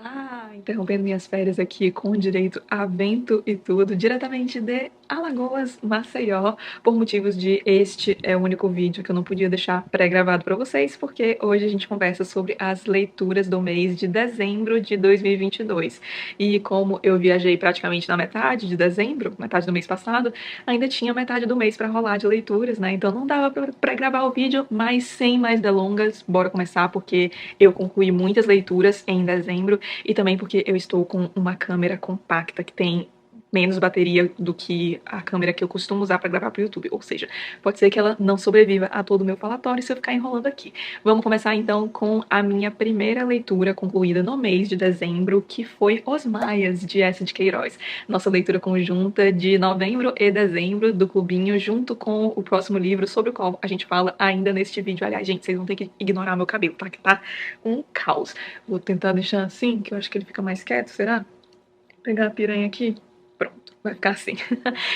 Olá! Interrompendo minhas férias aqui com direito a vento e tudo, diretamente de Alagoas, Maceió, por motivos de este é o único vídeo que eu não podia deixar pré-gravado para vocês, porque hoje a gente conversa sobre as leituras do mês de dezembro de 2022. E como eu viajei praticamente na metade de dezembro, metade do mês passado, ainda tinha metade do mês para rolar de leituras, né? Então não dava para pré-gravar o vídeo, mas sem mais delongas, bora começar, porque eu concluí muitas leituras em dezembro e também porque eu estou com uma câmera compacta que tem menos bateria do que a câmera que eu costumo usar para gravar para o YouTube, ou seja, pode ser que ela não sobreviva a todo o meu falatório se eu ficar enrolando aqui. Vamos começar então com a minha primeira leitura concluída no mês de dezembro, que foi Os Maias, de Eça de Queiroz. Nossa leitura conjunta de novembro e dezembro do Clubinho, junto com o próximo livro sobre o qual a gente fala ainda neste vídeo. Aliás, gente, vocês vão ter que ignorar meu cabelo, tá? Que tá um caos. Vou tentar deixar assim, que eu acho que ele fica mais quieto, será? Vou pegar a piranha aqui. Pronto, vai ficar assim.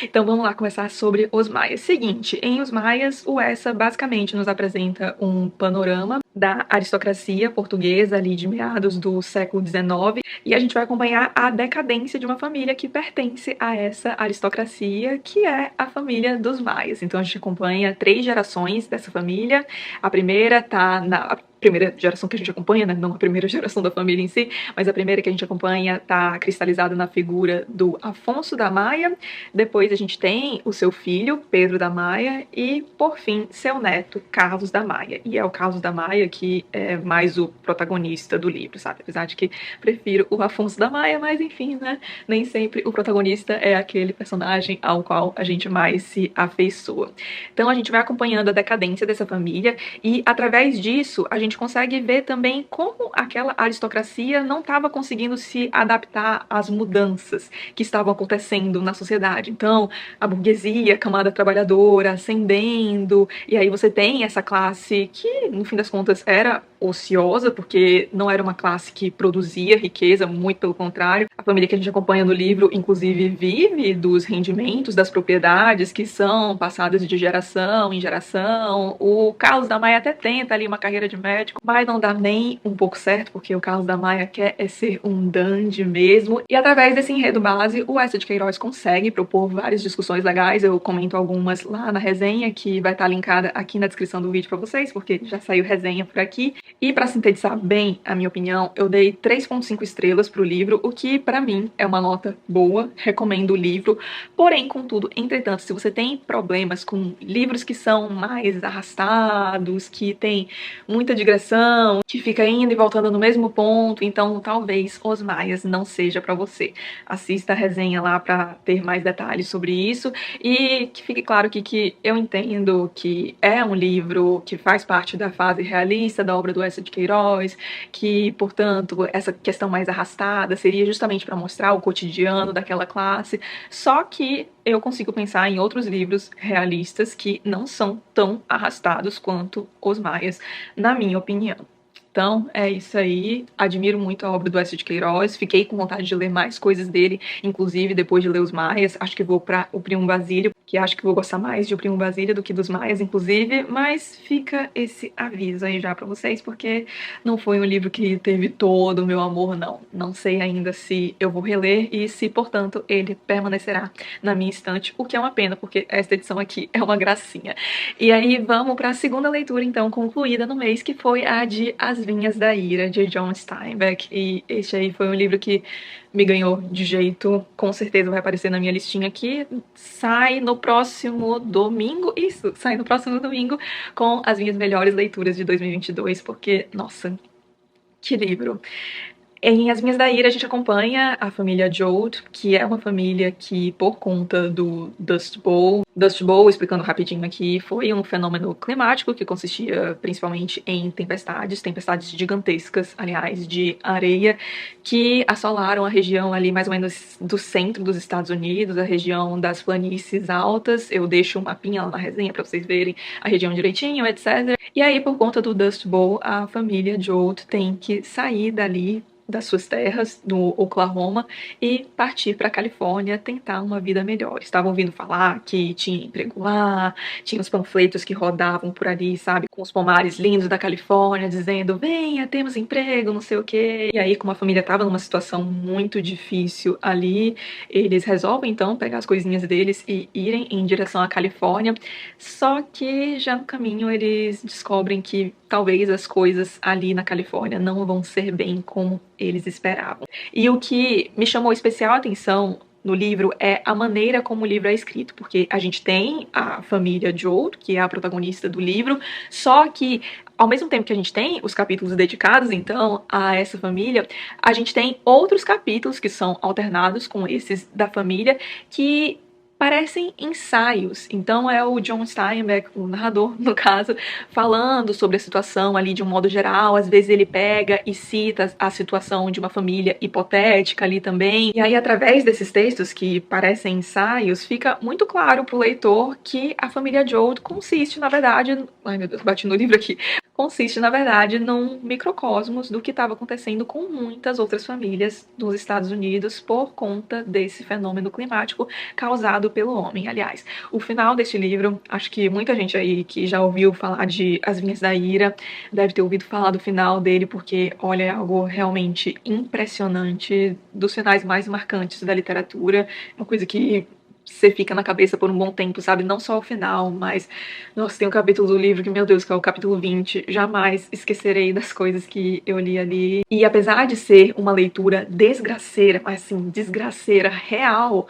Então vamos lá começar sobre Os Maias. Seguinte, em Os Maias, o Eça basicamente nos apresenta um panorama da aristocracia portuguesa ali de meados do século XIX, e a gente vai acompanhar a decadência de uma família que pertence a essa aristocracia, que é a família dos Maias. Então a gente acompanha 3 gerações dessa família. A primeira tá na primeira geração que a gente acompanha, né? Não a primeira geração da família em si, mas a primeira que a gente acompanha tá cristalizada na figura do Afonso da Maia. Depois a gente tem o seu filho, Pedro da Maia, e por fim, seu neto, Carlos da Maia. E é o Carlos da Maia que é mais o protagonista do livro, sabe? Apesar de que prefiro o Afonso da Maia, mas enfim, né? Nem sempre o protagonista é aquele personagem ao qual a gente mais se afeiçoa. Então a gente vai acompanhando a decadência dessa família e através disso a gente consegue ver também como aquela aristocracia não estava conseguindo se adaptar às mudanças que estavam acontecendo na sociedade. Então, a burguesia, a camada trabalhadora ascendendo, e aí você tem essa classe que, no fim das contas, era ociosa, porque não era uma classe que produzia riqueza, muito pelo contrário. A família que a gente acompanha no livro, inclusive, vive dos rendimentos das propriedades que são passadas de geração em geração. O Carlos da Maia até tenta ali uma carreira de médico, mas não dá nem um pouco certo, porque o Carlos da Maia quer ser um dandy mesmo. E através desse enredo base, o Eça de Queiroz consegue propor várias discussões legais. Eu comento algumas lá na resenha, que vai estar linkada aqui na descrição do vídeo para vocês, porque já saiu resenha por aqui. E para sintetizar bem a minha opinião, eu dei 3,5 estrelas pro livro, o que para mim é uma nota boa, recomendo o livro. Porém, contudo, entretanto, se você tem problemas com livros que são mais arrastados, que tem muita digressão, que fica indo e voltando no mesmo ponto, então talvez Os Maias não seja para você. Assista a resenha lá para ter mais detalhes sobre isso, e que fique claro que eu entendo que é um livro que faz parte da fase realista da obra do Eça de Queiroz, que, portanto, essa questão mais arrastada seria justamente para mostrar o cotidiano daquela classe, só que eu consigo pensar em outros livros realistas que não são tão arrastados quanto Os Maias, na minha opinião. Então, é isso aí. Admiro muito a obra do Eça de Queiroz. Fiquei com vontade de ler mais coisas dele, inclusive depois de ler Os Maias. Acho que vou para O Primo Basílio, que acho que vou gostar mais de O Primo Basílio do que dos Maias, inclusive. Mas fica esse aviso aí já para vocês, porque não foi um livro que teve todo o meu amor, não. Não sei ainda se eu vou reler e se, portanto, ele permanecerá na minha estante, o que é uma pena, porque esta edição aqui é uma gracinha. E aí vamos para a segunda leitura, então, concluída no mês, que foi a de As Vinhas da Ira, de John Steinbeck. E este aí foi um livro que me ganhou de jeito, com certeza vai aparecer na minha listinha aqui. Sai no próximo domingo, isso, sai no próximo domingo com as minhas melhores leituras de 2022, porque, nossa, que livro! Em As Vinhas da Ira, a gente acompanha a família Joad, que é uma família que, por conta do Dust Bowl, explicando rapidinho aqui, foi um fenômeno climático que consistia principalmente em tempestades gigantescas, aliás, de areia, que assolaram a região ali mais ou menos do centro dos Estados Unidos, a região das planícies altas. Eu deixo um mapinha lá na resenha para vocês verem a região direitinho, etc. E aí, por conta do Dust Bowl, a família Joad tem que sair dali das suas terras, no Oklahoma, e partir para a Califórnia tentar uma vida melhor. Estavam ouvindo falar que tinha emprego lá, tinha os panfletos que rodavam por ali, sabe, com os pomares lindos da Califórnia, dizendo, venha, temos emprego, não sei o quê. E aí, como a família estava numa situação muito difícil ali, eles resolvem, então, pegar as coisinhas deles e irem em direção à Califórnia. Só que já no caminho eles descobrem que talvez as coisas ali na Califórnia não vão ser bem como eles esperavam. E o que me chamou especial atenção no livro é a maneira como o livro é escrito, porque a gente tem a família Joe, que é a protagonista do livro, só que ao mesmo tempo que a gente tem os capítulos dedicados, então, a essa família, a gente tem outros capítulos que são alternados com esses da família, que parecem ensaios. Então é o John Steinbeck, o narrador, no caso, falando sobre a situação ali de um modo geral. Às vezes ele pega e cita a situação de uma família hipotética ali também. E aí, através desses textos que parecem ensaios, fica muito claro pro leitor que a família Joe consiste, na verdade... Ai, meu Deus, bati no livro aqui. Consiste, na verdade, num microcosmos do que estava acontecendo com muitas outras famílias nos Estados Unidos por conta desse fenômeno climático causado pelo homem. Aliás, o final deste livro, acho que muita gente aí que já ouviu falar de As Vinhas da Ira deve ter ouvido falar do final dele, porque, olha, é algo realmente impressionante, dos finais mais marcantes da literatura, uma coisa que você fica na cabeça por um bom tempo, sabe? Não só o final, mas... Nossa, tem um capítulo do livro que, meu Deus, que é o capítulo 20. Jamais esquecerei das coisas que eu li ali. E apesar de ser uma leitura desgraceira, mas assim, desgraceira real,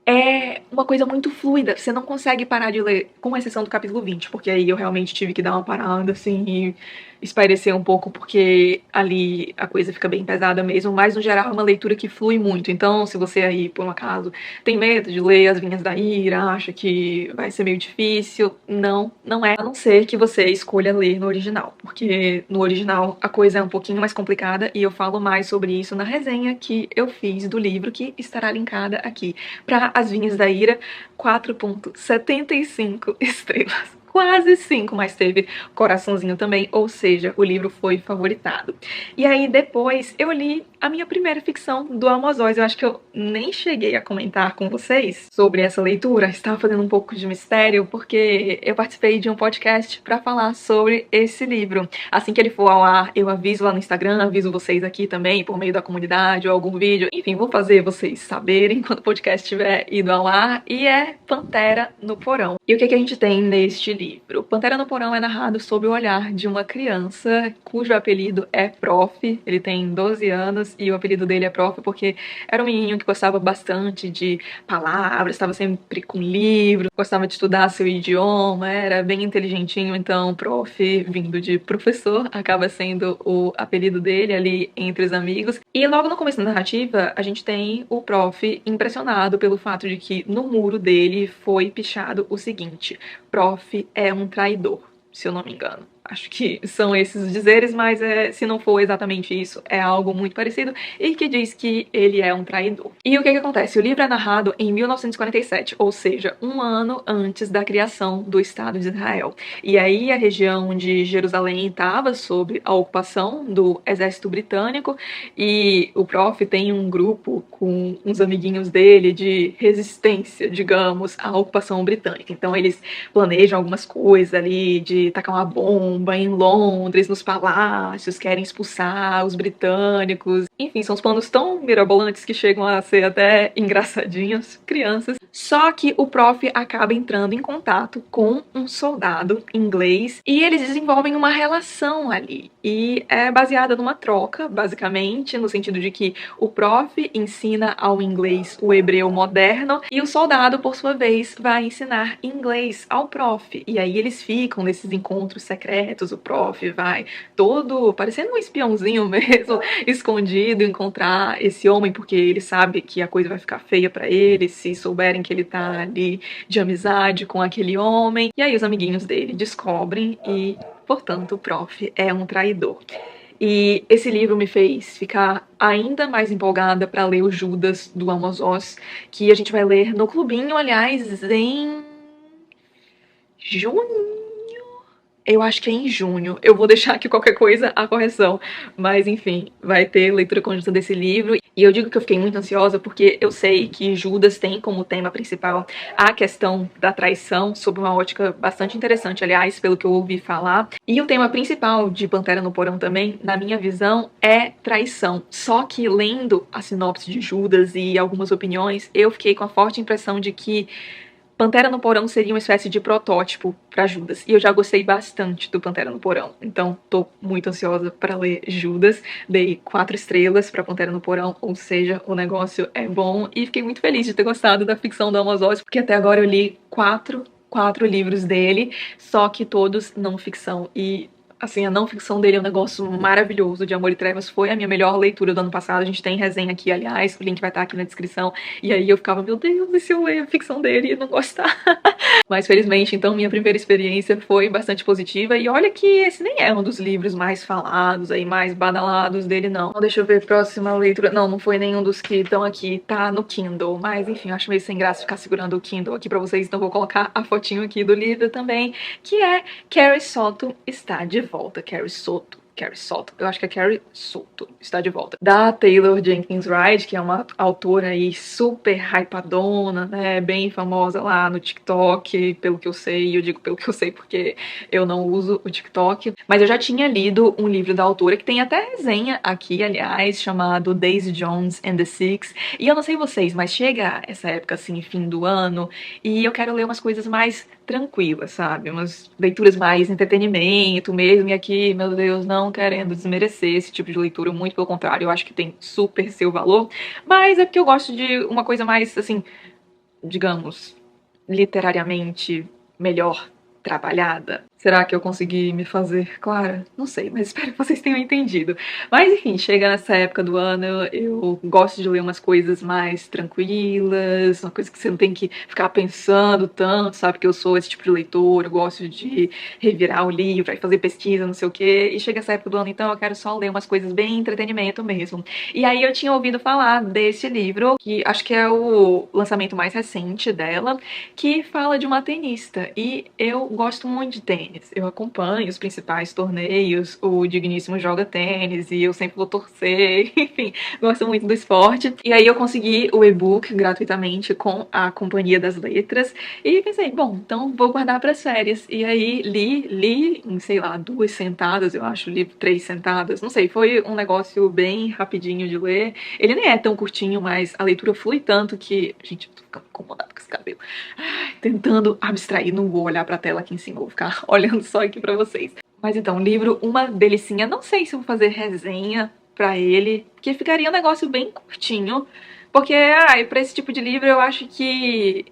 é uma coisa muito fluida, você não consegue parar de ler, com exceção do capítulo 20, porque aí eu realmente tive que dar uma parada, assim, e espairecer um pouco, porque ali a coisa fica bem pesada mesmo, mas no geral é uma leitura que flui muito. Então, se você aí, por um acaso, tem medo de ler As Vinhas da Ira, acha que vai ser meio difícil, não é, a não ser que você escolha ler no original, porque no original a coisa é um pouquinho mais complicada e eu falo mais sobre isso na resenha que eu fiz do livro, que estará linkada aqui. Para As Vinhas da Ira, 4,75 estrelas. Quase 5, mas teve coraçãozinho também, ou seja, o livro foi favoritado. E aí depois eu li a minha primeira ficção do Amos Oz. Eu acho que eu nem cheguei a comentar com vocês sobre essa leitura, estava fazendo um pouco de mistério, porque eu participei de um podcast para falar sobre esse livro. Assim que ele for ao ar, eu aviso lá no Instagram, aviso vocês aqui também, por meio da comunidade ou algum vídeo. Enfim, vou fazer vocês saberem quando o podcast estiver ido ao ar. E é Pantera no Porão. E o que a gente tem neste livro? Pantera no Porão é narrado sob o olhar de uma criança cujo apelido é Prof. Ele tem 12 anos e o apelido dele é Prof porque era um menino que gostava bastante de palavras, estava sempre com livro, gostava de estudar seu idioma, era bem inteligentinho, então Prof, vindo de professor, acaba sendo o apelido dele ali entre os amigos. E logo no começo da narrativa, a gente tem o Prof impressionado pelo fato de que no muro dele foi pichado o seguinte: Prof é um traidor, se eu não me engano. Acho que são esses os dizeres, mas se não for exatamente isso, é algo muito parecido, e que diz que ele é um traidor. E o que acontece? O livro é narrado em 1947, ou seja, um ano antes da criação do Estado de Israel. E aí a região de Jerusalém estava sob a ocupação do exército britânico, e o Prof tem um grupo com uns amiguinhos dele de resistência, digamos, à ocupação britânica. Então eles planejam algumas coisas ali, de tacar uma bomba em Londres, nos palácios, querem expulsar os britânicos. Enfim, são uns planos tão mirabolantes que chegam a ser até engraçadinhos, crianças. Só que o Prof acaba entrando em contato com um soldado inglês e eles desenvolvem uma relação ali. E é baseada numa troca, basicamente, no sentido de que o Prof ensina ao inglês o hebreu moderno e o soldado, por sua vez, vai ensinar inglês ao Prof. E aí eles ficam nesses encontros secretos, o Prof vai todo parecendo um espiãozinho mesmo, escondido, encontrar esse homem, porque ele sabe que a coisa vai ficar feia pra ele se souberem que ele tá ali de amizade com aquele homem. E aí os amiguinhos dele descobrem e, portanto, o Prof é um traidor. E esse livro me fez ficar ainda mais empolgada para ler o Judas, do Amos Oz, que a gente vai ler no clubinho, aliás, em junho. Eu acho que é em junho. Eu vou deixar aqui qualquer coisa a correção. Mas enfim, vai ter leitura conjunta desse livro. E eu digo que eu fiquei muito ansiosa porque eu sei que Judas tem como tema principal a questão da traição, sob uma ótica bastante interessante, aliás, pelo que eu ouvi falar. E o tema principal de Pantera no Porão também, na minha visão, é traição. Só que lendo a sinopse de Judas e algumas opiniões, eu fiquei com a forte impressão de que Pantera no Porão seria uma espécie de protótipo para Judas. E eu já gostei bastante do Pantera no Porão. Então, tô muito ansiosa para ler Judas. Dei 4 estrelas para Pantera no Porão, ou seja, o negócio é bom. E fiquei muito feliz de ter gostado da ficção do Amos Oz, porque até agora eu li quatro livros dele, só que todos não ficção. E assim, a não ficção dele é um negócio maravilhoso. De Amor e Trevas foi a minha melhor leitura do ano passado. A gente tem resenha aqui, aliás, o link vai estar aqui na descrição. E aí eu ficava, meu Deus, e se eu ler a ficção dele e não gostar? Mas felizmente, então, minha primeira experiência foi bastante positiva. E olha que esse nem é um dos livros mais falados, aí, mais badalados dele, não. Deixa eu ver, próxima leitura. Não foi nenhum dos que estão aqui, tá no Kindle. Mas enfim, eu acho meio sem graça ficar segurando o Kindle aqui pra vocês, então vou colocar a fotinho aqui do livro também, que é Carrie Soto está de volta. Carrie Soto, eu acho que é Carrie Soto, está de volta. Da Taylor Jenkins Reid, que é uma autora aí super hypadona, né, bem famosa lá no TikTok, pelo que eu sei, eu digo pelo que eu sei porque eu não uso o TikTok. Mas eu já tinha lido um livro da autora, que tem até resenha aqui, aliás, chamado Daisy Jones and the Six. E eu não sei vocês, mas chega essa época, assim, fim do ano, e eu quero ler umas coisas mais tranquilas, sabe? Umas leituras mais entretenimento mesmo, e aqui, meu Deus, não querendo desmerecer esse tipo de leitura, muito pelo contrário, eu acho que tem super seu valor, mas é porque eu gosto de uma coisa mais, assim, digamos, literariamente melhor trabalhada. Será que eu consegui me fazer clara? Não sei, mas espero que vocês tenham entendido. Mas enfim, chega nessa época do ano, eu gosto de ler umas coisas mais tranquilas, uma coisa que você não tem que ficar pensando tanto, sabe? Que eu sou esse tipo de leitor, eu gosto de revirar o livro, fazer pesquisa, não sei o quê. E chega essa época do ano, então eu quero só ler umas coisas bem entretenimento mesmo. E aí eu tinha ouvido falar desse livro, que acho que é o lançamento mais recente dela, que fala de uma tenista. E eu gosto muito de tênis. Eu acompanho os principais torneios, o Digníssimo joga tênis e eu sempre vou torcer, enfim, gosto muito do esporte. E aí eu consegui o e-book gratuitamente com a Companhia das Letras e pensei, bom, então vou guardar para as férias. E aí li em, sei lá, 2 sentadas, eu acho, li 3 sentadas, não sei, foi um negócio bem rapidinho de ler. Ele nem é tão curtinho, mas a leitura flui tanto que, gente, eu tô ficando incomodada com esse cabelo. Ai, tentando abstrair, não vou olhar pra tela aqui em cima, vou ficar olhando só aqui pra vocês. Mas então, livro, uma delicinha. Não sei se eu vou fazer resenha pra ele, porque ficaria um negócio bem curtinho. Porque, pra esse tipo de livro eu acho que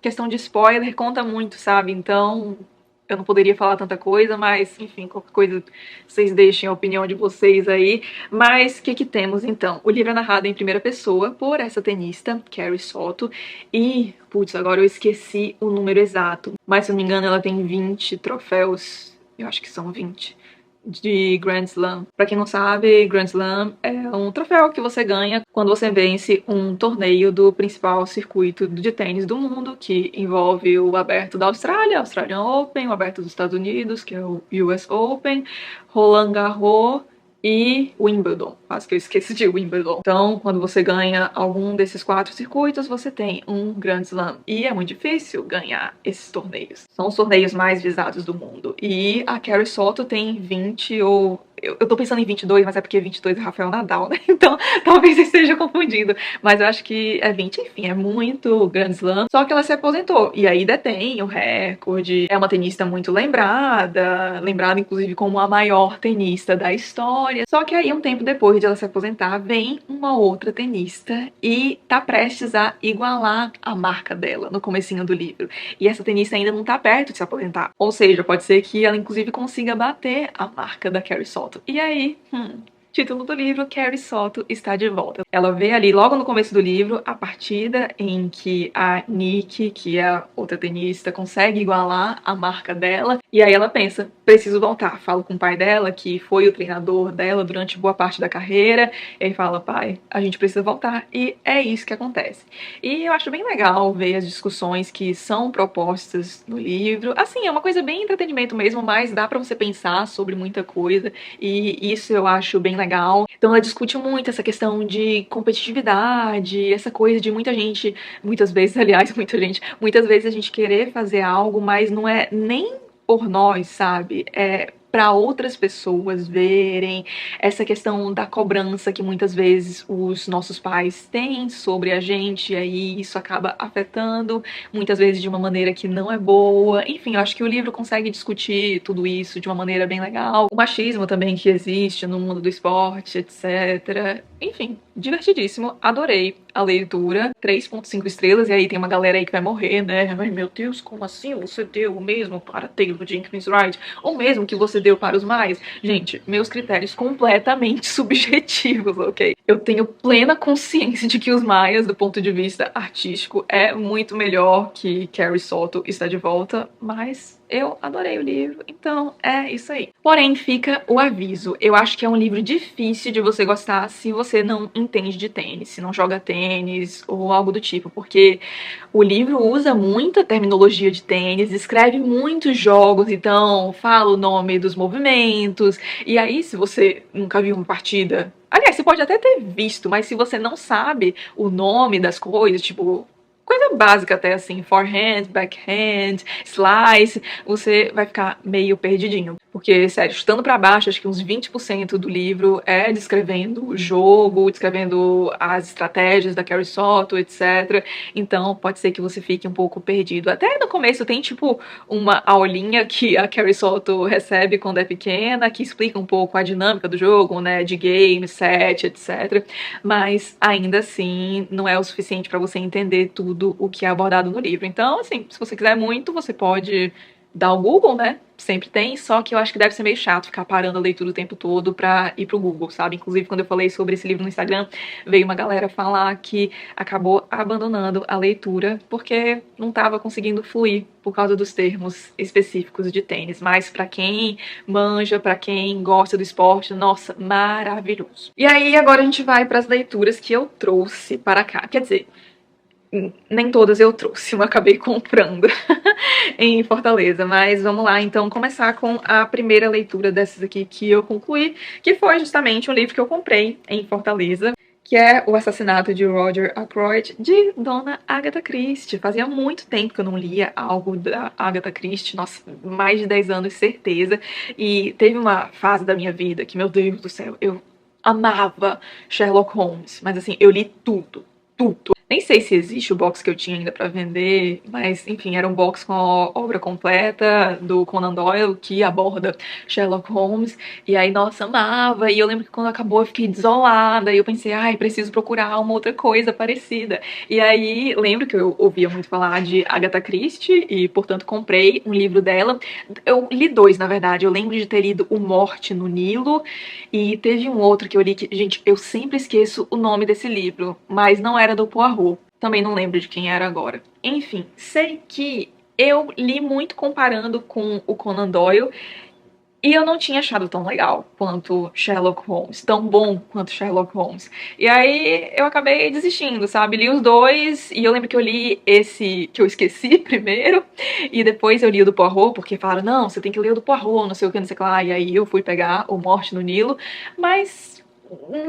questão de spoiler conta muito, sabe? Então, eu não poderia falar tanta coisa, mas, enfim, qualquer coisa vocês deixem a opinião de vocês aí. Mas o que temos, então? O livro é narrado em primeira pessoa por essa tenista, Carrie Soto, e, putz, agora eu esqueci o número exato, mas se eu não me engano ela tem 20 troféus, eu acho que são 20, de Grand Slam. Pra quem não sabe, Grand Slam é um troféu que você ganha quando você vence um torneio do principal circuito de tênis do mundo, que envolve o Aberto da Austrália, Australian Open, o Aberto dos Estados Unidos, que é o US Open, Roland Garros e Wimbledon. Quase que eu esqueci de Wimbledon. Então, quando você ganha algum desses 4 circuitos, você tem um Grand Slam. E é muito difícil ganhar esses torneios. São os torneios mais visados do mundo. E a Carrie Soto tem 20 ou... Eu tô pensando em 22, mas é porque 22 é Rafael Nadal, né? Então, talvez eu esteja confundindo. Mas eu acho que é 20, enfim, é muito Grand Slam. Só que ela se aposentou. E aí detém o recorde. É uma tenista muito lembrada inclusive como a maior tenista da história. Só que aí, um tempo depois de ela se aposentar, vem uma outra tenista e tá prestes a igualar a marca dela no comecinho do livro. E essa tenista ainda não tá perto de se aposentar. Ou seja, pode ser que ela, inclusive, consiga bater a marca da Carrie Soto. E aí, título do livro, Carrie Soto está de volta. Ela vê ali, logo no começo do livro, a partida em que a Nick, que é a outra tenista, consegue igualar a marca dela. E aí ela pensa, preciso voltar. Fala com o pai dela, que foi o treinador dela durante boa parte da carreira. Ele fala, pai, a gente precisa voltar. E é isso que acontece. E eu acho bem legal ver as discussões que são propostas no livro. Assim, é uma coisa bem entretenimento mesmo, mas dá pra você pensar sobre muita coisa. E isso eu acho bem legal. Então ela discute muito essa questão de competitividade, essa coisa de muita gente, muitas vezes, aliás, muitas vezes a gente querer fazer algo, mas não é nem por nós, sabe? É para outras pessoas verem essa questão da cobrança que muitas vezes os nossos pais têm sobre a gente, e aí isso acaba afetando, muitas vezes de uma maneira que não é boa. Enfim, eu acho que o livro consegue discutir tudo isso de uma maneira bem legal. O machismo também que existe no mundo do esporte, etc. Enfim, divertidíssimo. Adorei a leitura. 3,5 estrelas, e aí tem uma galera aí que vai morrer, né? Ai, meu Deus, como assim? Você deu o mesmo para Taylor Jenkins Wright? Ou mesmo que você deu para os Maias? Gente, meus critérios completamente subjetivos, ok? Eu tenho plena consciência de que os Maias, do ponto de vista artístico, é muito melhor que Carrie Soto está de volta, mas eu adorei o livro, então é isso aí. Porém, fica o aviso. Eu acho que é um livro difícil de você gostar se você não entende de tênis, se não joga tênis ou algo do tipo, porque o livro usa muita terminologia de tênis, descreve muitos jogos, então fala o nome dos movimentos, e aí se você nunca viu uma partida, aliás, você pode até ter visto, mas se você não sabe o nome das coisas, tipo, coisa básica até assim, forehand, backhand, slice, você vai ficar meio perdidinho. Porque, sério, chutando pra baixo, acho que uns 20% do livro é descrevendo o jogo, descrevendo as estratégias da Carrie Soto, etc. Então, pode ser que você fique um pouco perdido. Até no começo tem, tipo, uma aulinha que a Carrie Soto recebe quando é pequena, que explica um pouco a dinâmica do jogo, né, de game, set, etc. Mas, ainda assim, não é o suficiente pra você entender tudo o que é abordado no livro. Então, assim, se você quiser muito, você pode dar o Google, né? Sempre tem, só que eu acho que deve ser meio chato ficar parando a leitura o tempo todo pra ir pro Google, sabe? Inclusive, quando eu falei sobre esse livro no Instagram, veio uma galera falar que acabou abandonando a leitura porque não tava conseguindo fluir por causa dos termos específicos de tênis. Mas pra quem manja, pra quem gosta do esporte, nossa, maravilhoso. E aí, agora a gente vai pras leituras que eu trouxe para cá. Quer dizer, nem todas eu trouxe, eu acabei comprando em Fortaleza, mas vamos lá então começar com a primeira leitura dessas aqui que eu concluí, que foi justamente um livro que eu comprei em Fortaleza, que é O Assassinato de Roger Ackroyd, de Dona Agatha Christie. Fazia muito tempo que eu não lia algo da Agatha Christie, nossa, mais de 10 anos, certeza, e teve uma fase da minha vida que, meu Deus do céu, eu amava Sherlock Holmes, mas assim, eu li tudo, tudo. Nem sei se existe o box que eu tinha ainda pra vender, mas enfim, era um box com a obra completa do Conan Doyle, que aborda Sherlock Holmes. E aí, nossa, amava. E eu lembro que quando acabou eu fiquei desolada. E eu pensei, ai, preciso procurar uma outra coisa parecida. E aí, lembro que eu ouvia muito falar de Agatha Christie e, portanto, comprei um livro dela. Eu li dois, na verdade. Eu lembro de ter lido O Morte no Nilo. E teve um outro que eu li que, gente, eu sempre esqueço o nome desse livro, mas não era do Poirot. Também não lembro de quem era agora. Enfim, sei que eu li muito comparando com o Conan Doyle e eu não tinha achado tão legal quanto Sherlock Holmes, tão bom quanto Sherlock Holmes. E aí eu acabei desistindo, sabe? Li os dois e eu lembro que eu li esse que eu esqueci primeiro e depois eu li o do Poirot, porque falaram, não, você tem que ler o do Poirot, não sei o que, não sei o que lá. E aí eu fui pegar O Morte no Nilo, mas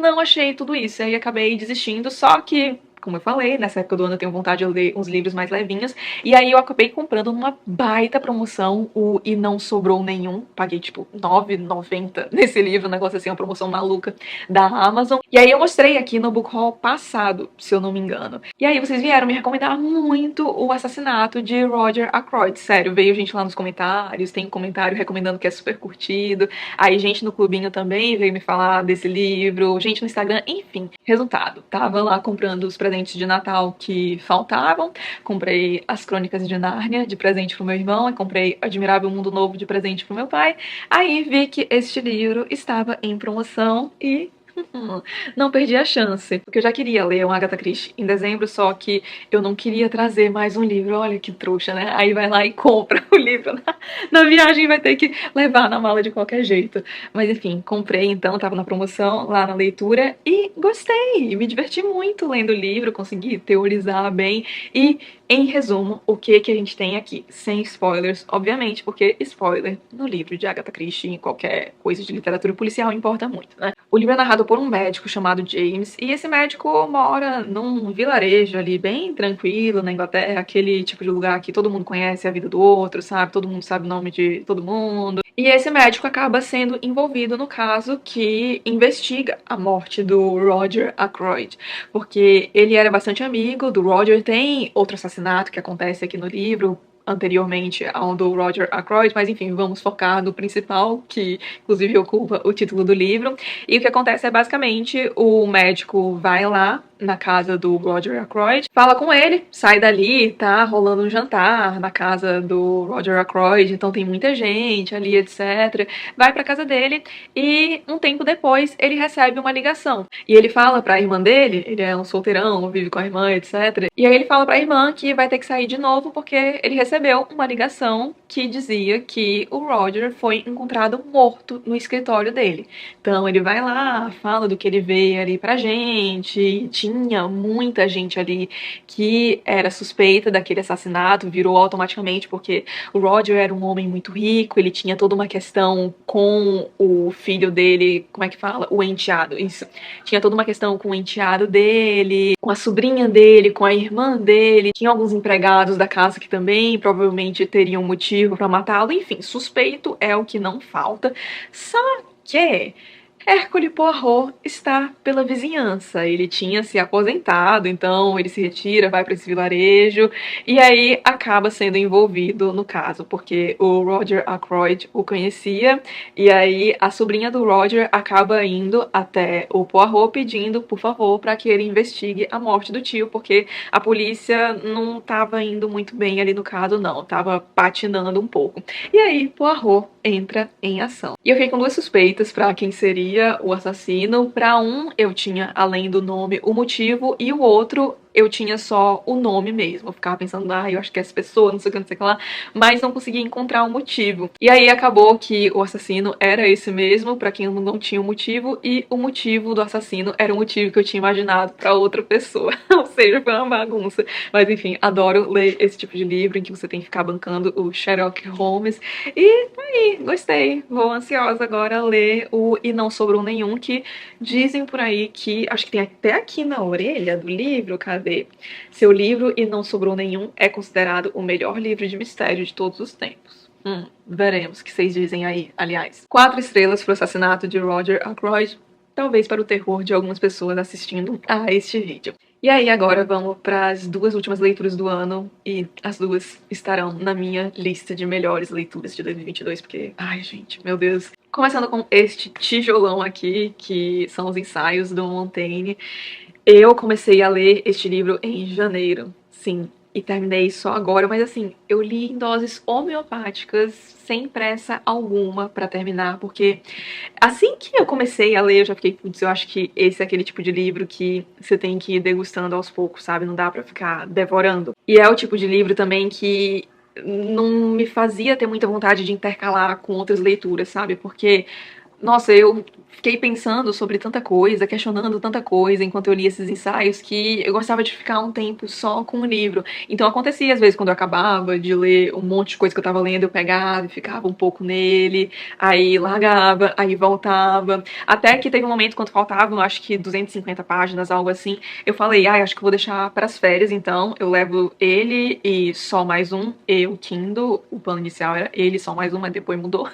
não achei tudo isso. Aí acabei desistindo, só que como eu falei, nessa época do ano eu tenho vontade de ler uns livros mais levinhos. E aí eu acabei comprando numa baita promoção o E Não Sobrou Nenhum. Paguei tipo R$9,90 nesse livro, um negócio assim, uma promoção maluca da Amazon. E aí eu mostrei aqui no Book Haul passado, se eu não me engano. E aí vocês vieram me recomendar muito O Assassinato de Roger Ackroyd. Sério, veio gente lá nos comentários, tem um comentário recomendando que é super curtido. Aí gente no clubinho também veio me falar desse livro, gente no Instagram, enfim. Resultado, tava lá comprando os presentes de Natal que faltavam, comprei as Crônicas de Nárnia de presente pro meu irmão, e comprei Admirável Mundo Novo de presente pro meu pai. Aí vi que este livro estava em promoção e Não perdi a chance, porque eu já queria ler um Agatha Christie em dezembro, só que eu não queria trazer mais um livro. Olha que trouxa, né? Aí vai lá e compra o livro na viagem, vai ter que levar na mala de qualquer jeito. Mas enfim, comprei então, tava na promoção lá na leitura e gostei, me diverti muito lendo o livro, consegui teorizar bem e, em resumo, o que a gente tem aqui, sem spoilers, obviamente, porque spoiler no livro de Agatha Christie, em qualquer coisa de literatura policial, importa muito, né? O livro é narrado por um médico chamado James, e esse médico mora num vilarejo ali, bem tranquilo, na Inglaterra, aquele tipo de lugar que todo mundo conhece a vida do outro, sabe? Todo mundo sabe o nome de todo mundo. E esse médico acaba sendo envolvido no caso que investiga a morte do Roger Ackroyd, porque ele era bastante amigo do Roger. Tem outro assassinato que acontece aqui no livro, anteriormente ao do Roger Ackroyd, mas enfim, vamos focar no principal, que inclusive ocupa o título do livro. E o que acontece é basicamente o médico vai lá na casa do Roger Ackroyd, fala com ele, sai dali, tá rolando um jantar na casa do Roger Ackroyd, então tem muita gente ali, etc. Vai pra casa dele e um tempo depois ele recebe uma ligação. E ele fala pra irmã dele, ele é um solteirão, vive com a irmã, etc. E aí ele fala pra irmã que vai ter que sair de novo porque ele recebeu uma ligação que dizia que o Roger foi encontrado morto no escritório dele. Então ele vai lá, fala do que ele vê ali pra gente, tinha muita gente ali que era suspeita daquele assassinato, virou automaticamente porque o Roger era um homem muito rico, ele tinha toda uma questão com o filho dele, como é que fala? O enteado, isso. Tinha toda uma questão com o enteado dele, com a sobrinha dele, com a irmã dele, tinha alguns empregados da casa que também provavelmente teriam motivo pra matá-lo, enfim, suspeito é o que não falta. Só que Hercule Poirot está pela vizinhança. Ele tinha se aposentado, então ele se retira, vai para esse vilarejo e aí acaba sendo envolvido no caso, porque o Roger Ackroyd o conhecia e aí a sobrinha do Roger acaba indo até o Poirot pedindo, por favor, para que ele investigue a morte do tio, porque a polícia não estava indo muito bem ali no caso, não, estava patinando um pouco. E aí Poirot entra em ação. E eu fiquei com duas suspeitas para quem seria o assassino. Para um, eu tinha, além do nome, o motivo, e o outro, eu tinha só o nome mesmo. Eu ficava pensando, eu acho que é essa pessoa, não sei o que, não sei o que lá, mas não conseguia encontrar o motivo. E aí acabou que o assassino era esse mesmo, para quem não tinha o motivo, e o motivo do assassino era o motivo que eu tinha imaginado para outra pessoa. Ou seja, foi uma bagunça. Mas enfim, adoro ler esse tipo de livro em que você tem que ficar bancando o Sherlock Holmes. E aí, gostei. Vou ansiosa agora a ler o E Não Sobrou Nenhum, que dizem por aí que, acho que tem até aqui na orelha do livro, cadê? Seu livro E Não Sobrou Nenhum é considerado o melhor livro de mistério de todos os tempos. Veremos o que vocês dizem aí, aliás. 4 estrelas pro assassinato de Roger Ackroyd, talvez para o terror de algumas pessoas assistindo a este vídeo. E aí agora vamos para as duas últimas leituras do ano, e as duas estarão na minha lista de melhores leituras de 2022, porque, ai gente, meu Deus. Começando com este tijolão aqui, que são os ensaios do Montaigne. Eu comecei a ler este livro em janeiro, sim, e terminei só agora, mas assim, eu li em doses homeopáticas, sem pressa alguma pra terminar, porque assim que eu comecei a ler, eu já fiquei, putz, eu acho que esse é aquele tipo de livro que você tem que ir degustando aos poucos, sabe? Não dá pra ficar devorando. E é o tipo de livro também que não me fazia ter muita vontade de intercalar com outras leituras, sabe? Porque, nossa, eu fiquei pensando sobre tanta coisa, questionando tanta coisa enquanto eu lia esses ensaios, que eu gostava de ficar um tempo só com o livro. Então acontecia às vezes quando eu acabava de ler um monte de coisa que eu tava lendo, eu pegava e ficava um pouco nele, aí largava, aí voltava. Até que teve um momento quando faltavam, acho que 250 páginas, algo assim, eu falei, acho que eu vou deixar para as férias, então eu levo ele e só mais um, e o Kindle, o plano inicial era ele, só mais um, mas depois mudou.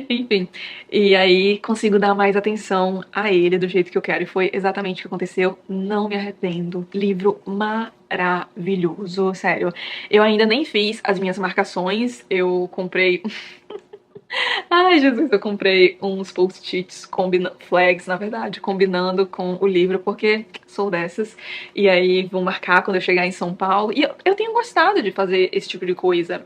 Enfim, e aí consigo dar mais atenção a ele do jeito que eu quero. E foi exatamente o que aconteceu. Não me arrependo. Livro maravilhoso, sério. Eu ainda nem fiz as minhas marcações. Eu comprei... Ai, Jesus, eu comprei uns post-its, flags, na verdade, combinando com o livro, porque sou dessas. E aí vou marcar quando eu chegar em São Paulo. E eu tenho gostado de fazer esse tipo de coisa.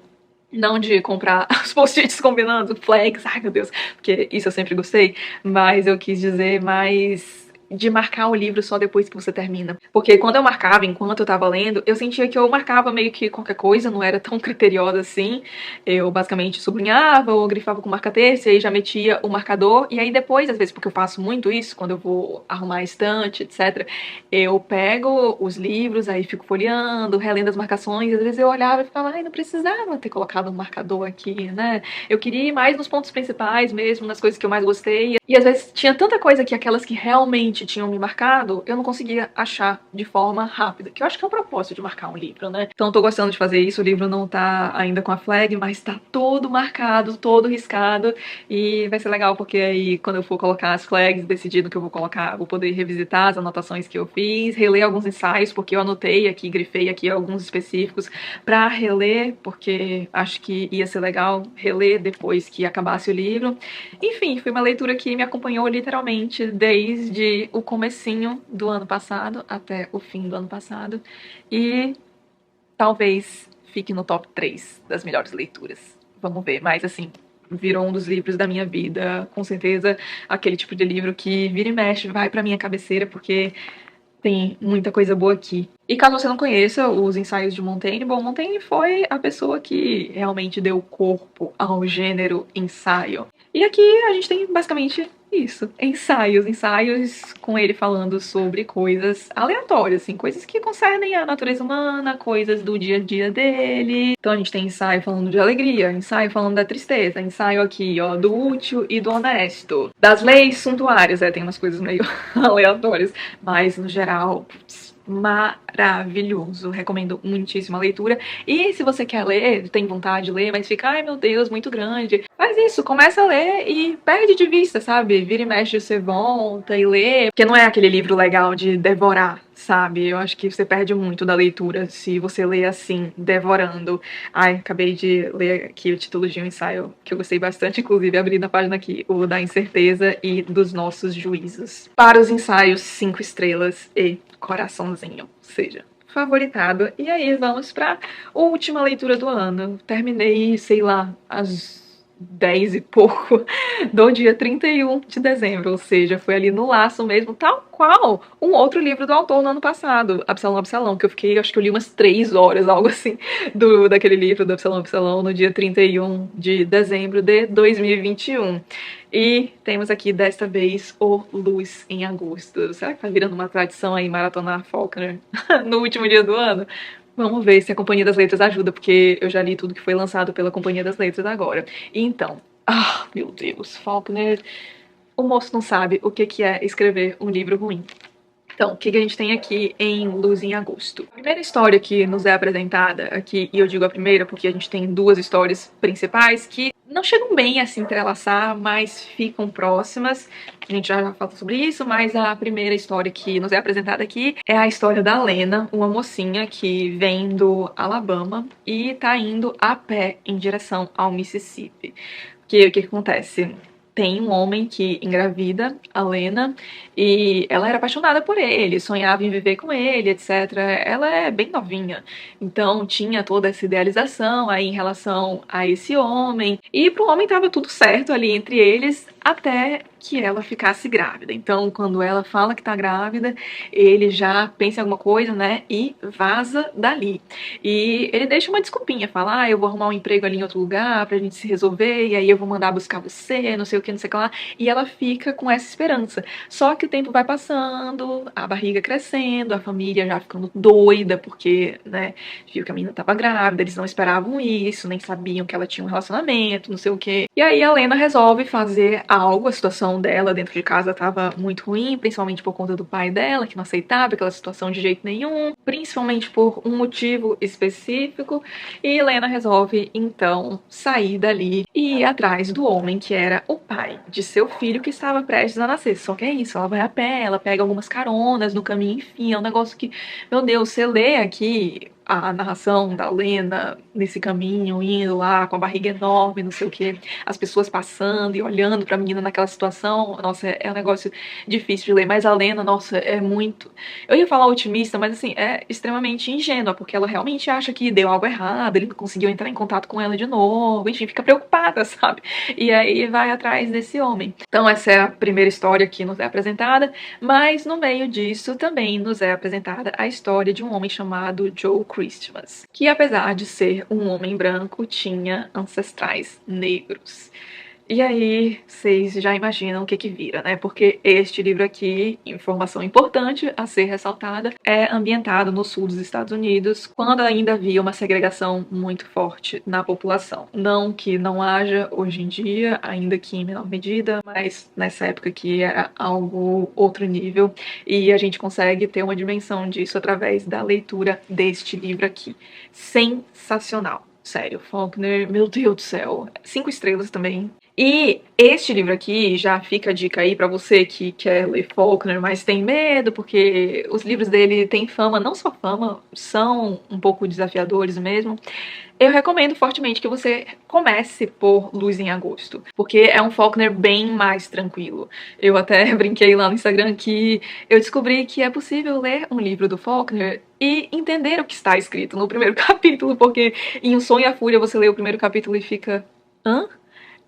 Não de comprar os post-its combinando, flags, ai meu Deus, porque isso eu sempre gostei, mas eu quis dizer mais de marcar o livro só depois que você termina. Porque quando eu marcava, enquanto eu tava lendo, eu sentia que eu marcava meio que qualquer coisa, não era tão criteriosa assim. Eu basicamente sublinhava ou grifava com marca-texto, e aí já metia o marcador. E aí depois, às vezes, porque eu faço muito isso, quando eu vou arrumar a estante, etc., eu pego os livros, aí fico folheando, relendo as marcações. Às vezes eu olhava e ficava, ai, não precisava ter colocado um marcador aqui, né? Eu queria ir mais nos pontos principais mesmo, nas coisas que eu mais gostei. E às vezes tinha tanta coisa que aquelas que realmente tinham me marcado, eu não conseguia achar de forma rápida, que eu acho que é o propósito de marcar um livro, né? Então eu tô gostando de fazer isso, o livro não tá ainda com a flag, mas tá todo marcado, todo riscado, e vai ser legal porque aí quando eu for colocar as flags, decidir no que eu vou colocar, vou poder revisitar as anotações que eu fiz, reler alguns ensaios, porque eu anotei aqui, grifei aqui alguns específicos pra reler, porque acho que ia ser legal reler depois que acabasse o livro. Enfim, foi uma leitura que me acompanhou literalmente desde o comecinho do ano passado até o fim do ano passado, e talvez fique no top 3 das melhores leituras. Vamos ver, mas assim, virou um dos livros da minha vida, com certeza aquele tipo de livro que vira e mexe, vai pra minha cabeceira, porque tem muita coisa boa aqui. E caso você não conheça os ensaios de Montaigne, bom, Montaigne foi a pessoa que realmente deu corpo ao gênero ensaio. E aqui a gente tem basicamente isso, ensaios com ele falando sobre coisas aleatórias, assim, coisas que concernem a natureza humana, coisas do dia a dia dele. Então a gente tem ensaio falando de alegria, ensaio falando da tristeza, ensaio aqui, ó, do útil e do honesto, das leis suntuárias, tem umas coisas meio aleatórias, mas no geral, putz, maravilhoso, recomendo muitíssimo a leitura. E se você quer ler, tem vontade de ler, mas fica, ai meu Deus, muito grande, faz isso, começa a ler e perde de vista, sabe? Vira e mexe, você volta e lê, porque não é aquele livro legal de devorar, sabe? Eu acho que você perde muito da leitura se você lê assim, devorando. Ai, acabei de ler aqui o título de um ensaio que eu gostei bastante, inclusive abri na página aqui, o da incerteza e dos nossos juízos. Para os ensaios 5 estrelas e coraçãozinho, seja favoritado. E aí vamos para a última leitura do ano. Terminei, sei lá, às 10 e pouco do dia 31 de dezembro, ou seja, foi ali no laço mesmo, tal qual um outro livro do autor no ano passado, Absalão, Absalão, que eu fiquei, acho que eu li umas 3 horas, algo assim, daquele livro do Absalão, Absalão, no dia 31 de dezembro de 2021. E temos aqui, desta vez, o Luz em Agosto. Será que tá virando uma tradição aí maratonar Faulkner no último dia do ano? Vamos ver se a Companhia das Letras ajuda, porque eu já li tudo que foi lançado pela Companhia das Letras agora. Então, meu Deus, Faulkner, o moço não sabe o que é escrever um livro ruim. Então, o que a gente tem aqui em Luz em Agosto? A primeira história que nos é apresentada aqui, e eu digo a primeira porque a gente tem 2 histórias principais que não chegam bem a se entrelaçar, mas ficam próximas. A gente já falou sobre isso, mas a primeira história que nos é apresentada aqui é a história da Lena, uma mocinha que vem do Alabama e tá indo a pé em direção ao Mississippi. O que acontece? Tem um homem que engravida a Lena e ela era apaixonada por ele, sonhava em viver com ele, etc. Ela é bem novinha, então tinha toda essa idealização aí em relação a esse homem. E pro homem tava tudo certo ali entre eles, até que ela ficasse grávida. Então, quando ela fala que tá grávida, ele já pensa em alguma coisa, né, e vaza dali. E ele deixa uma desculpinha, fala, eu vou arrumar um emprego ali em outro lugar pra gente se resolver, e aí eu vou mandar buscar você, não sei o que, não sei o que lá. E ela fica com essa esperança. Só que o tempo vai passando, a barriga crescendo, a família já ficando doida, porque, né, viu que a menina tava grávida, eles não esperavam isso, nem sabiam que ela tinha um relacionamento, não sei o que. E aí a Lena resolve fazer algo, a situação dela dentro de casa estava muito ruim, principalmente por conta do pai dela, que não aceitava aquela situação de jeito nenhum, principalmente por um motivo específico, e Helena resolve então sair dali e ir atrás do homem que era o pai de seu filho que estava prestes a nascer. Só que é isso, ela vai a pé, ela pega algumas caronas no caminho, enfim, é um negócio que, meu Deus, você lê aqui a narração da Lena nesse caminho, indo lá com a barriga enorme, não sei o que, as pessoas passando e olhando pra menina naquela situação, nossa, é um negócio difícil de ler, mas a Lena, nossa, é muito, eu ia falar otimista, mas assim, é extremamente ingênua, porque ela realmente acha que deu algo errado, ele não conseguiu entrar em contato com ela de novo, enfim, fica preocupada, sabe? E aí vai atrás desse homem. Então essa é a primeira história que nos é apresentada, mas no meio disso também nos é apresentada a história de um homem chamado Joe Christmas, que apesar de ser um homem branco, tinha ancestrais negros. E aí, vocês já imaginam o que vira, né? Porque este livro aqui, informação importante a ser ressaltada, é ambientado no sul dos Estados Unidos, quando ainda havia uma segregação muito forte na população. Não que não haja hoje em dia, ainda que em menor medida, mas nessa época aqui era algo outro nível, e a gente consegue ter uma dimensão disso através da leitura deste livro aqui. Sensacional. Sério, Faulkner, meu Deus do céu. 5 estrelas também. E este livro aqui, já fica a dica aí pra você que quer ler Faulkner, mas tem medo, porque os livros dele têm fama, não só fama, são um pouco desafiadores mesmo. Eu recomendo fortemente que você comece por Luz em Agosto, porque é um Faulkner bem mais tranquilo. Eu até brinquei lá no Instagram que eu descobri que é possível ler um livro do Faulkner e entender o que está escrito no primeiro capítulo, porque em O Som e a Fúria você lê o primeiro capítulo e fica... hã?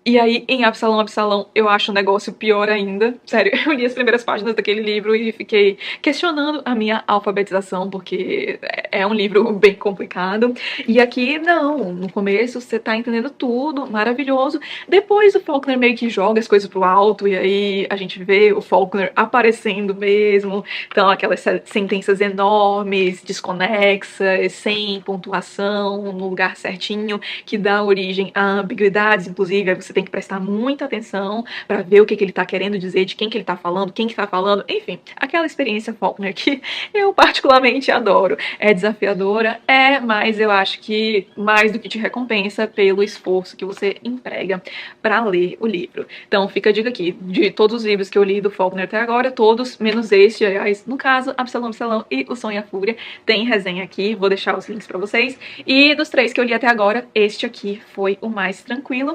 E aí, em Absalão, Absalão, eu acho o negócio pior ainda. Sério, eu li as primeiras páginas daquele livro e fiquei questionando a minha alfabetização, porque é um livro bem complicado. E aqui, não. No começo, você tá entendendo tudo, maravilhoso. Depois, o Faulkner meio que joga as coisas pro alto, e aí a gente vê o Faulkner aparecendo mesmo. Então, aquelas sentenças enormes, desconexas, sem pontuação, no lugar certinho, que dá origem a ambiguidades, inclusive. Aí você tem que prestar muita atenção para ver o que ele tá querendo dizer, de quem que ele tá falando, quem que tá falando, enfim, aquela experiência Faulkner que eu particularmente adoro. É desafiadora, mas eu acho que mais do que te recompensa pelo esforço que você emprega para ler o livro. Então fica a dica aqui, de todos os livros que eu li do Faulkner até agora, todos, menos este, aliás, no caso, Absalão, Absalão e O Som e a Fúria, tem resenha aqui, vou deixar os links para vocês. E dos 3 que eu li até agora, este aqui foi o mais tranquilo.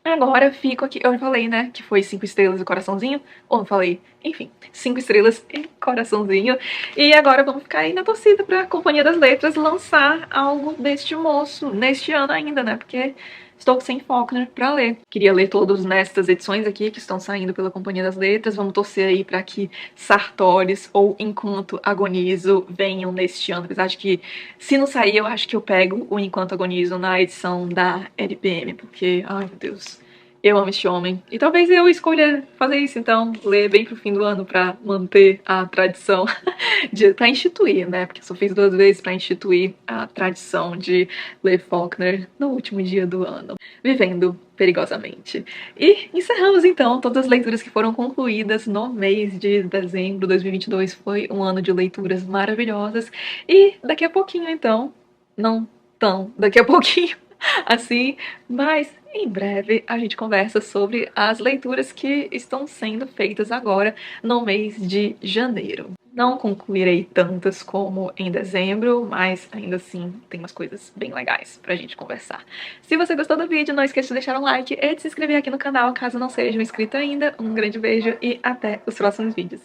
Agora fico aqui, eu falei, né, que foi 5 estrelas e coraçãozinho, ou não falei? Enfim, 5 estrelas e coraçãozinho. E agora vamos ficar aí na torcida pra Companhia das Letras lançar algo deste moço, neste ano ainda, né, porque estou sem Faulkner pra ler. Queria ler todos nestas edições aqui que estão saindo pela Companhia das Letras. Vamos torcer aí pra que Sartórios ou Enquanto Agonizo venham neste ano. Apesar de que, se não sair, eu acho que eu pego o Enquanto Agonizo na edição da LPM, porque, ai meu Deus, eu amo este homem. E talvez eu escolha fazer isso, então, ler bem pro fim do ano pra manter a tradição, pra instituir, né? Porque eu só fiz 2 vezes pra instituir a tradição de ler Faulkner no último dia do ano, vivendo perigosamente. E encerramos então todas as leituras que foram concluídas no mês de dezembro de 2022. Foi um ano de leituras maravilhosas. E daqui a pouquinho então, não tão daqui a pouquinho, assim, mas em breve a gente conversa sobre as leituras que estão sendo feitas agora no mês de janeiro. Não concluirei tantas como em dezembro, mas ainda assim tem umas coisas bem legais pra gente conversar. Se você gostou do vídeo, não esqueça de deixar um like e de se inscrever aqui no canal caso não seja inscrito ainda. Um grande beijo e até os próximos vídeos.